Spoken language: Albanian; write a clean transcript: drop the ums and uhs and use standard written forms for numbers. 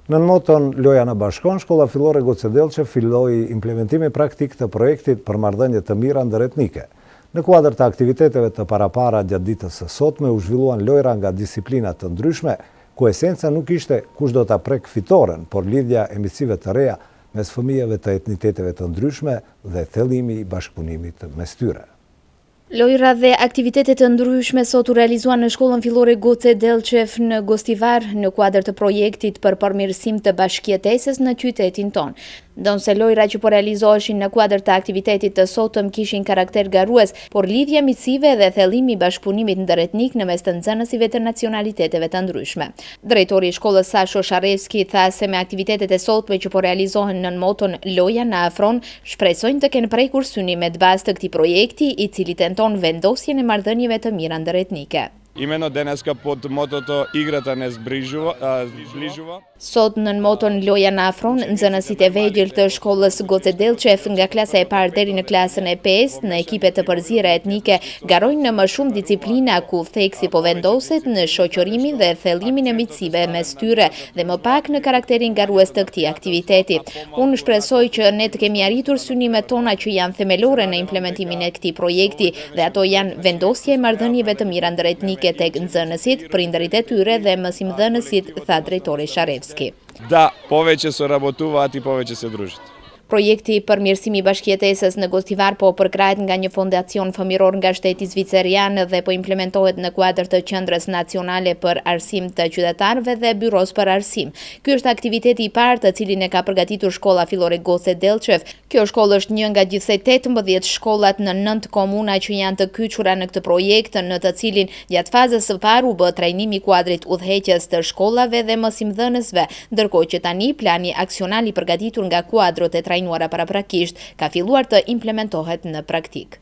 Në moton Loja në Bashkon, shkolla fillore Goce Delqev filloi implementimi praktik të projektit për marrëdhënie të mira ndëretnike. Në kuadër të aktiviteteve të parapara gjatë ditës së sotme u zhvilluan lojra nga disiplina të ndryshme, ku esenca nuk ishte kush do ta prek fitoren, por lidhja e miqësive të reja mes fëmijëve të etniteteve të ndryshme dhe thellimi i bashkëpunimit mes tyre. Lojra dhe aktivitetet të ndryshme sot u realizuan në shkollën fillore Goce Delqev në Gostivar në kuadër të projektit për përmirësim të bashkëjetesës në qytetin tonë. Ndonse lojra që po realizoheshin në kuadër të aktivitetit të sotëm kishin karakter garues, por lidhja miqësive dhe thellimi i bashkëpunimit ndëretnik në mes të nxënësive të nacionaliteteve të ndryshme. Drejtori i shkollës Sasho Sharevski tha se me aktivitetet e sotme që po realizohen në moton Loja na afron, shpresojnë të kenë prekur synimet bazë të këtij projekti, i cili tenton vendosjen e marrëdhënieve të mira ndëretnike. Imeno deneska pod mototo igrata ne zbližuva. Sot në moton Loja na afron, nxënësit e vegjël të shkollës Goce Delqev nga klasa e parë deri në klasën e 5 në ekipe të përzierë etnike garojnë në më shumë disiplina ku theksi po vendoset në shoqërimin dhe thellimin e miqësive mes tyre dhe më pak në karakterin garues të këtij aktiviteti. Unë shpresoj që ne të kemi arritur synimet tona që janë themelore në implementimin e këtij projekti dhe ato janë vendosja e marrëdhënieve të mira ndëretnike tek nxënësit, prindërit e tyre dhe mësimdhënësit, tha drejtori Sharevski. Da poveće sоработуват и повече се дружат. Projekti përmirësimi i bashkëjetesës në Gostivar po përkrahet nga një fondacion fëmiror nga shteti zviceran dhe po implementohet në kuadër të Qendrës Nacionale për Arsim të Qytetarëve dhe Byros për Arsim. Ky është aktiviteti i parë të cilin e ka përgatitur shkolla fillore Goce Delqev. Kjo shkollë është një nga gjithsej 18 shkollat në 9 komuna që janë të kyçura në këtë projekt, në të cilin gjatë fazës së parë u bë trajnimi i kuadrit udhëheqjes të shkollave dhe mësimdhënësve, ndërkohë që tani plani aksional i përgatitur nga kuadrot e trajnuara paraprakisht ka filluar të implementohet në praktik.